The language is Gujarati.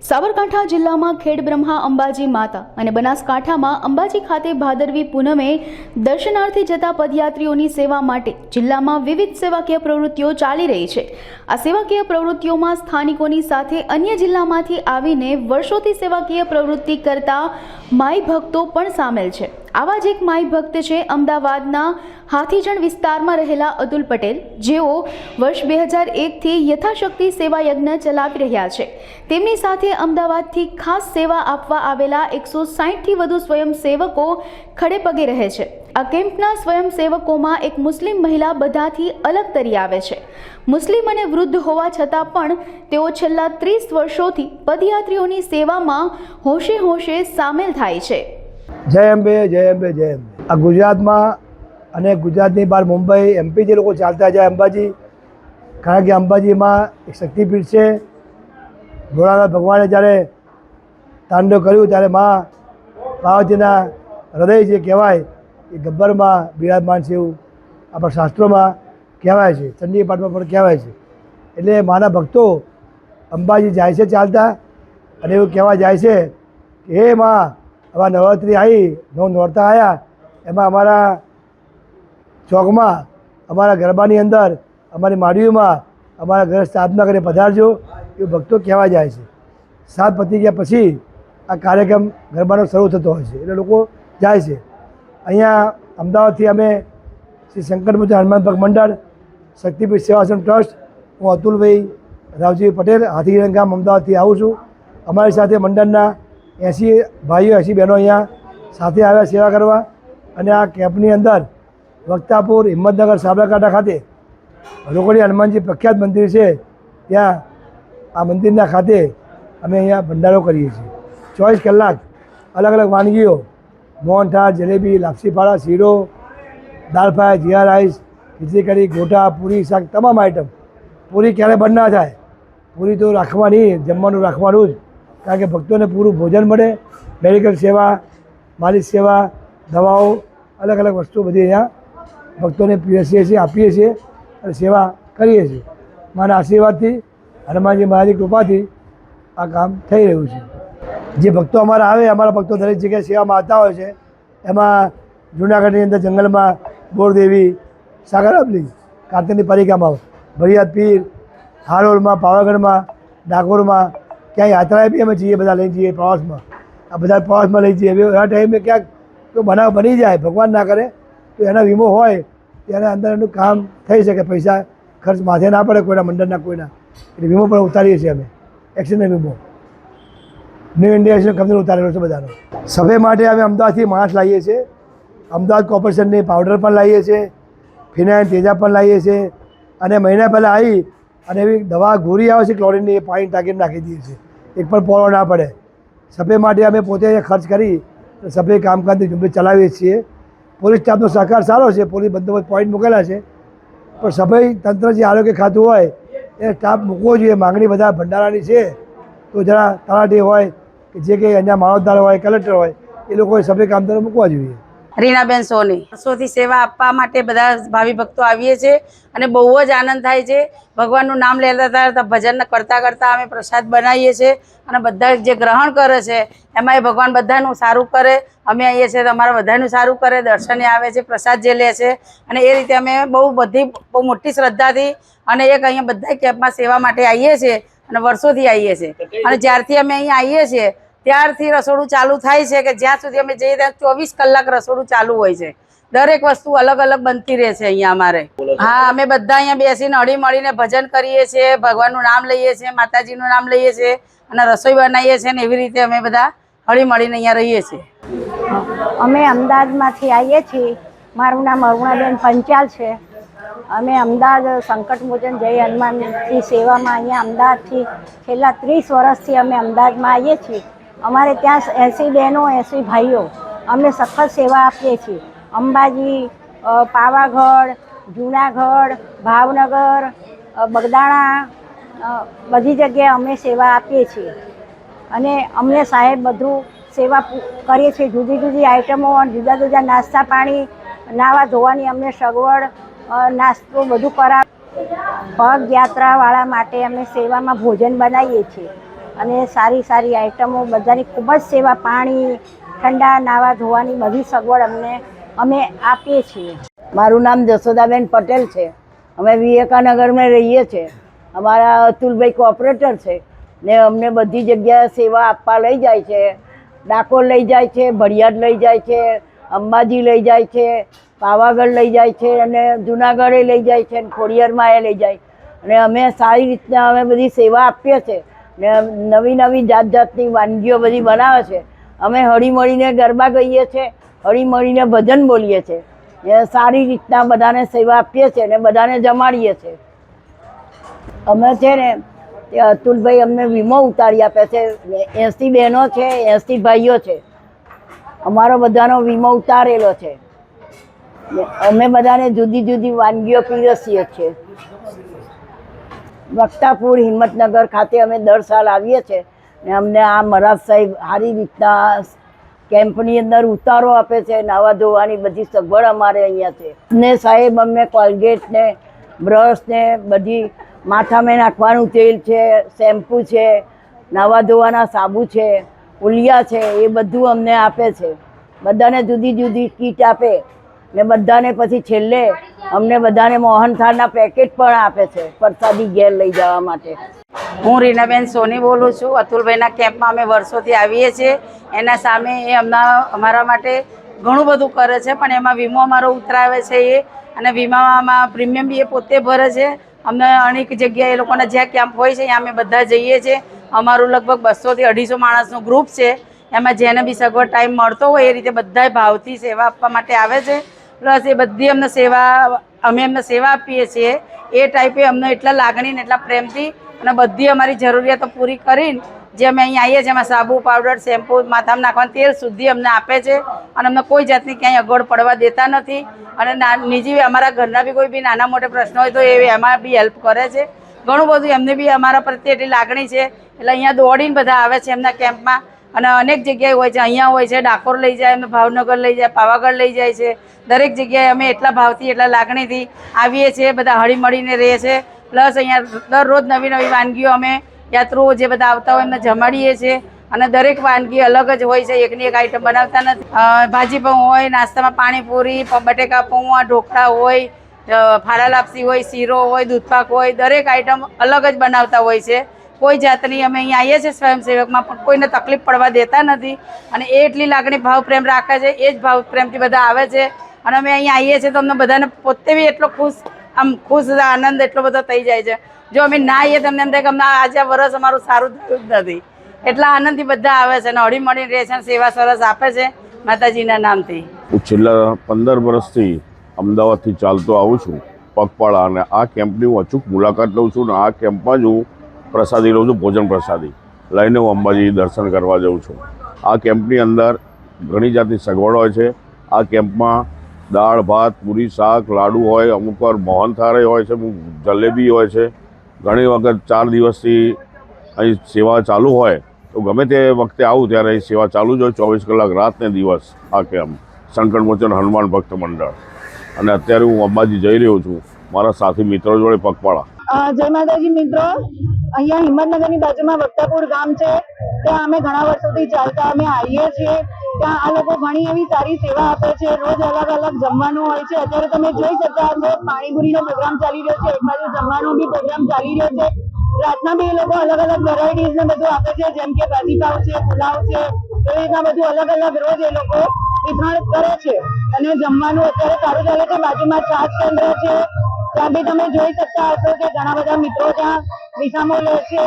સાબરકાંઠા જિલ્લામાં ખેડબ્રહ્મા અંબાજી માતા અને બનાસકાંઠામાં અંબાજી ખાતે ભાદરવી પૂનમે દર્શનાર્થે જતા પદયાત્રીઓની સેવા માટે જિલ્લામાં વિવિધ સેવાકીય પ્રવૃત્તિઓ ચાલી રહી છે। આ સેવાકીય પ્રવૃત્તિઓમાં સ્થાનિકોની સાથે અન્ય જિલ્લામાંથી આવીને વર્ષોથી સેવાકીય પ્રવૃત્તિ કરતા માઈ ભક્તો પણ સામેલ છે। આવા જ એક માઈ ભક્ત છે અમદાવાદના હાથીજણ વિસ્તારમાં રહેલા અતુલ પટેલ, જેઓ વર્ષ 2001થી યથાશક્તિ સેવા યજ્ઞ ચલાવી રહ્યા છે। તેમની સાથે અમદાવાદથી ખાસ સેવા આપવા આવેલા 160થી વધુ સ્વયંસેવકો ખડે પગે રહે છે। આ કેમ્પના સ્વયંસેવકોમાં એક મુસ્લિમ મહિલા બધાથી અલગ તરી આવે છે। મુસ્લિમ અને વૃદ્ધ હોવા છતાં પણ તેઓ છેલ્લા 30 વર્ષોથી પદયાત્રીઓની સેવામાં હોશે હોશે સામેલ થાય છે। જય અંબે, જય અંબે, જય અંબે। આ ગુજરાતમાં અને ગુજરાતની બહાર મુંબઈ, એમપી જે લોકો ચાલતા જાય અંબાજી, કારણ કે અંબાજીમાં એક શક્તિપીઠ છે। ભોળાનાથ ભગવાને જ્યારે તાંડવ કર્યું ત્યારે મા પાર્વતીના હૃદય જે કહેવાય એ ગબ્બરમાં બિરાજમાન છે, એવું આપણા શાસ્ત્રોમાં કહેવાય છે, ચંડી પાઠમાં પણ કહેવાય છે। એટલે માના ભક્તો અંબાજી જાય છે ચાલતા, અને એવું કહેવા જાય છે કે હે મા, હવે નવરાત્રિ આવી, 9 નોરતા આવ્યા, એમાં અમારા ચોકમાં, અમારા ગરબાની અંદર, અમારી માડીઓમાં અમારા ઘરે સ્થાપના કરી પધારજો, એવું ભક્તો કહેવા જાય છે। 7 પતી ગયા પછી આ કાર્યક્રમ ગરબાનો શરૂ થતો હોય છે, એટલે લોકો જાય છે। અહીંયા અમદાવાદથી અમે શ્રી શંકર પૂજા હનુમાન ભક્ત મંડળ, શક્તિપીઠ સેવાશ્રમ ટ્રસ્ટ, હું અતુલભાઈ રાવજી પટેલ, હાથીજણ ગામ અમદાવાદથી આવું છું। અમારી સાથે મંડળના 80 ભાઈઓ 80 બહેનો અહીંયા સાથે આવ્યા સેવા કરવા। અને આ કેમ્પની અંદર વક્તાપુર, હિંમતનગર, સાબરકાંઠા ખાતે રોકડી હનુમાનજી પ્રખ્યાત મંદિર છે, ત્યાં આ મંદિરના ખાતે અમે અહીંયા ભંડારો કરીએ છીએ। 24 કલાક અલગ અલગ વાનગીઓ, મોહનથાળ, જલેબી, લાપસી ફાળા, શીરો, દાળ ફ્રાય, જીરા રાઈસ, ખીચડી કઢી, ગોટા, પૂરી, શાક, તમામ આઈટમ। પૂરી ક્યારે બંધ ના થાય, પૂરી તો રાખવાની, જમવાનું રાખવાનું જ, કારણ કે ભક્તોને પૂરું ભોજન મળે। મેડિકલ સેવા, માલિશ સેવા, દવાઓ, અલગ અલગ વસ્તુ બધી અહીંયા ભક્તોને પીરસીએ છીએ, આપીએ છીએ અને સેવા કરીએ છીએ। મારા આશીર્વાદથી, હનુમાનજી મહારાજની કૃપાથી આ કામ થઈ રહ્યું છે। જે ભક્તો અમારા આવે, અમારા ભક્તો દરેક જગ્યાએ સેવામાં આવતા હોય છે। એમાં જૂનાગઢની અંદર જંગલમાં બોરદેવી, સાગરાબલી, કાર્તિકની પરિક્રમાઓ, ભરિયાદ પીર, હારોલમાં, પાવાગઢમાં, ડાકોરમાં, ક્યાંય યાત્રાએ બી અમે જઈએ, બધા લઈ જઈએ પ્રવાસમાં। આ બધા પ્રવાસમાં લઈ જઈએ। એવા ટાઈમે ક્યાંક તો બનાવ બની જાય, ભગવાન ના કરે તો એના વીમો હોય, એના અંદર એનું કામ થઈ શકે, પૈસા ખર્ચ માથે ના પડે કોઈના મંડળના, કોઈના, એટલે વીમો પણ ઉતારીએ છીએ અમે। એક્સિડન્ટ વીમો ન્યૂ ઇન્ડિયા એક્સિડન્ટ કંપની ઉતારેલો છે બધાનો। સફાઈ માટે અમે અમદાવાદથી માણસ લાવીએ છીએ, અમદાવાદ કોર્પોરેશનની પાવડર પણ લાવીએ છીએ, ફિનાઇલ, તેજાબ પણ લાવીએ છીએ। અને મહિના પહેલાં આવી અને એવી દવા ગોળી આવે છે ક્લોરીનની, એ પાણી ટાંકીને નાખી દઈએ છીએ, એક પણ પોળો ના પડે। સફાઈ માટે અમે પોતે ખર્ચ કરી સફાઈ કામકાજની ઝુંબેશ ચલાવીએ છીએ। પોલીસ સ્ટાફનો સહકાર સારો છે, પોલીસ બંદોબસ્ત પોઈન્ટ મૂકેલા છે, પણ સફાઈ તંત્ર જે આરોગ્ય ખાતું હોય એ સ્ટાફ મૂકવો જોઈએ। માગણી બધા ભંડારાની છે, તો જરા તલાટી હોય કે જે કંઈ અહીંયા મામલતદાર હોય, કલેક્ટર હોય, એ લોકોએ સફાઈ કામદારો મૂકવા જોઈએ। રીનાબેન સોની, વર્ષોથી સેવા આપવા માટે બધા ભાવિ ભક્તો આવીએ છીએ અને બહુ જ આનંદ થાય છે। ભગવાનનું નામ લેતા ભજન કરતાં કરતાં અમે પ્રસાદ બનાવીએ છીએ અને બધા જે ગ્રહણ કરે છે એમાં એ ભગવાન બધાનું સારું કરે। અમે આવીએ છીએ તો અમારા બધાનું સારું કરે, દર્શને આવે છે, પ્રસાદ જે લે છે, અને એ રીતે અમે બહુ મોટી શ્રદ્ધાથી અને એક અહીંયા બધા કેમ્પમાં સેવા માટે આવીએ છીએ અને વર્ષોથી આવીએ છીએ। અને જ્યારથી અમે અહીંયા આવીએ છીએ ત્યારથી રસોડું ચાલુ થાય છે કે જ્યાં સુધી અમે જઈએ ત્યાં 24 કલાક રસોડું ચાલુ હોય છે। દરેક વસ્તુ અલગ અલગ બનતી રહે છે અહીંયા અમારે। હા, અમે બધા અહીંયા બેસીને હળી મળીને ભજન કરીએ છીએ, ભગવાનનું નામ લઈએ છીએ, માતાજીનું નામ લઈએ છીએ અને રસોઈ બનાવીએ છીએ, ને એવી રીતે અમે બધા હળી મળીને અહીંયા રહીએ છીએ। અમે અમદાવાદમાંથી આવીએ છીએ। મારું નામ અરુણાબેન પંચાલ છે। અમે અમદાવાદ સંકટમોચન જય હનુમાનની સેવામાં અહીંયા અમદાવાદથી છેલ્લા 30 વર્ષથી અમે અમદાવાદમાં આવીએ છીએ। અમારે ત્યાં 80 બહેનો 80 ભાઈઓ અમે સખત સેવા આપીએ છીએ। અંબાજી, પાવાગઢ, જૂનાગઢ, ભાવનગર, બગદાણા, બધી જગ્યાએ અમે સેવા આપીએ છીએ અને અમને સાહેબ બધું સેવા કરીએ છીએ। જુદી જુદી આઈટમો, જુદા જુદા નાસ્તા પાણી, નાવા ધોવાની અમને સગવડ, નાસ્તો બધું કરાવે। પગયાત્રાવાળા માટે અમે સેવામાં ભોજન બનાવીએ છીએ। અને સારી સારી આઈટમો બધાની ખૂબ જ સેવા, પાણી, ઠંડા નાવા ધોવાની બધી સગવડ અમે આપીએ છીએ. મારું નામ જશોદાબેન પટેલ છે. અમે વિવેકાનગરમાં રહીએ છીએ. અમારા અતુલભાઈ કોઓપરેટર છે ને અમને બધી જગ્યાએ સેવા આપવા લઈ જાય છે. ડાકોર લઈ જાય છે, ભડિયાદ લઈ જાય છે, અંબાજી લઈ જાય છે, પાવાગઢ લઈ જાય છે અને જુનાગઢે લઈ જાય છે અને ખોડિયારમાં એ લઈ જાય. અને અમે સારી રીતના અમે બધી સેવા આપીએ છીએ ને નવી નવી જાત જાતની વાનગીઓ બધી બનાવે છે. અમે હળીમળીને ગરબા ગાઈએ છીએ, હળીમળીને ભજન બોલીએ છીએ. એ સારી રીતના બધાને સેવા આપીએ છીએ અને બધાને જમાડીએ છીએ. અમે છે ને તે અતુલભાઈ અમને વીમો ઉતારી આપે છે. 80 બહેનો છે, 80 ભાઈઓ છે. અમારો બધાનો વીમો ઉતારેલો છે. અમે બધાને જુદી જુદી વાનગીઓ પીરસીએ છીએ. વક્તાપુર હિંમતનગર ખાતે અમે દર સાલ આવીએ છીએ ને અમને આ મહારાજ સાહેબ સારી રીતના કેમ્પની અંદર ઉતારો આપે છે. નાવા ધોવાની બધી સગવડ અમારે અહીંયા છે ને સાહેબ અમને કોલગેટ ને બ્રશ ને બધી માથામાં નાખવાનું તેલ છે, શેમ્પૂ છે, નાવા ધોવાના સાબુ છે, ઉલિયા છે, એ બધું અમને આપે છે. બધાને જુદી જુદી કીટ આપે ને બધાને પછી છેલ્લે અમને બધાને મોહનથાળના પેકેટ પણ આપે છે પ્રસાદી ઘેર લઈ જવા માટે. હું રીનાબેન સોની બોલું છું. અતુલભાઈના કેમ્પમાં અમે વર્ષોથી આવીએ છીએ. એના સામે એ અમારા માટે ઘણું બધું કરે છે, પણ એમાં વીમો અમારો ઉતરાવે છે એ, અને વીમામાં પ્રીમિયમ બી એ પોતે ભરે છે. અમને અનેક જગ્યાએ એ લોકોના જ્યાં કેમ્પ હોય છે ત્યાં અમે બધા જઈએ છીએ. અમારું લગભગ 200 થી 250 માણસનું ગ્રુપ છે. એમાં જેને બી સગવડ ટાઈમ મળતો હોય એ રીતે બધાય ભાવથી સેવા આપવા માટે આવે છે. પ્લસ એ બધી અમને સેવા અમે એમને સેવા આપીએ છીએ એ ટાઈપે અમને એટલા લાગણી ને એટલા પ્રેમથી અને બધી અમારી જરૂરિયાતો પૂરી કરીને જે અમે અહીં આવીએ છીએ એમાં સાબુ, પાવડર, શેમ્પૂ, માથામાં નાખવાનું તેલ સુધી અમને આપે છે. અને અમને કોઈ જાતની ક્યાંય અગવડ પડવા દેતા નથી. અને નીજી અમારા ઘરના બી કોઈ બી નાના મોટા પ્રશ્નો હોય તો એ એમાં બી હેલ્પ કરે છે. ઘણું બધું એમને બી અમારા પ્રત્યે એટલી લાગણી છે એટલે અહીંયા દોડીને બધા આવે છે એમના કેમ્પમાં. અને અનેક જગ્યાએ હોય છે, અહીંયા હોય છે, ડાકોર લઈ જાય, અમે ભાવનગર લઈ જાય, પાવાગઢ લઈ જાય છે. દરેક જગ્યાએ અમે એટલા ભાવથી એટલા લાગણીથી આવીએ છીએ. બધા હળી મળીને રહે છે. પ્લસ અહીંયા દરરોજ નવી નવી વાનગીઓ અમે યાત્રુઓ જે બધા આવતા હોય એમને જમાડીએ છીએ. અને દરેક વાનગી અલગ જ હોય છે, એકની એક આઈટમ બનાવતા નથી. ભાજી પાઉં હોય, નાસ્તામાં પાણીપુરી, બટેકા પૌવા, ઢોકળા હોય, ફાડા લાપસી હોય, શીરો હોય, દૂધપાક હોય, દરેક આઈટમ અલગ જ બનાવતા હોય છે. કોઈ જાતની અમે અહીંયા આવીએ છીએ સ્વયંસેવકમાં પણ કોઈને તકલીફ પડવા દેતા નથી. અને એ એટલી લાગણી ભાવ પ્રેમ રાખે છે, એ જ ભાવ પ્રેમથી બધા આવે છે. અને અમે અહીંયા આવીએ છીએ તો અમને બધાને પોતે બી એટલો ખુશ આનંદ એટલો બધો થઈ જાય છે. જો અમે ના આવીએ તો અમને એમ થાય કે અમને આજે આ વરસ અમારું સારું થયું જ નથી. એટલા આનંદથી બધા આવે છે અને હળી મળીને રહે છે, સેવા સરસ આપે છે માતાજીના નામથી. હું છેલ્લા 15 વર્ષથી અમદાવાદથી ચાલતો આવું છું પગપાળા, અને આ કેમ્પની હું અચૂક મુલાકાત લઉં છું. અને આ કેમ્પમાં જ હું પ્રસાદી લઉં છું, ભોજન પ્રસાદી લઈને હું અંબાજી દર્શન કરવા જાઉં છું. આ કેમ્પની અંદર ઘણી જાતની સગવડ હોય છે. આ કેમ્પમાં દાળ, ભાત, પૂરી, શાક, લાડુ હોય, અમુક વાર મોહનથાળ હોય છે, જલેબી હોય છે. ઘણી વખત 4 દિવસથી અહીં સેવા ચાલુ હોય તો ગમે તે વખતે આવું ત્યારે અહીં સેવા ચાલુ જ હોય, 24 કલાક રાત ને દિવસ. આ કેમ્પ સંકટમોચન હનુમાન ભક્ત મંડળ. અને અત્યારે હું અંબાજી જઈ રહ્યો છું મારા સાથી મિત્રો જોડે પગપાળા. જય માતાજી મિત્રો. અહીંયા હિંમતનગરની બાજુમાં વક્તાપુર ગામ છે, ત્યાં અમે ઘણા વર્ષોથી ચાલતા અમે આવીએ છીએ. ત્યાં આ લોકો ઘણી એવી સારી સેવા આપે છે. રોજ અલગ અલગ જમવાનું હોય છે. અત્યારે તમે જોઈ શકતા હશો પાણીપુરીનો પ્રોગ્રામ ચાલી રહ્યો છે, એક બાજુ જમવાનો બી પ્રોગ્રામ ચાલી રહ્યો છે. રાતના બી એ લોકો અલગ અલગ વેરાયટીઝ ને બધું આપે છે, જેમ કે ભાજી પાવ છે, પુલાવ છે, એવી રીતના બધું અલગ અલગ રોજ એ લોકો વિતરણ કરે છે. અને જમવાનું અત્યારે સારું ચાલે છે. બાજુમાં છાશ કેન્દ્ર છે, ત્યાં બી તમે જોઈ શકતા હશો કે ઘણા બધા મિત્રો ત્યાં વિસામો લે છે.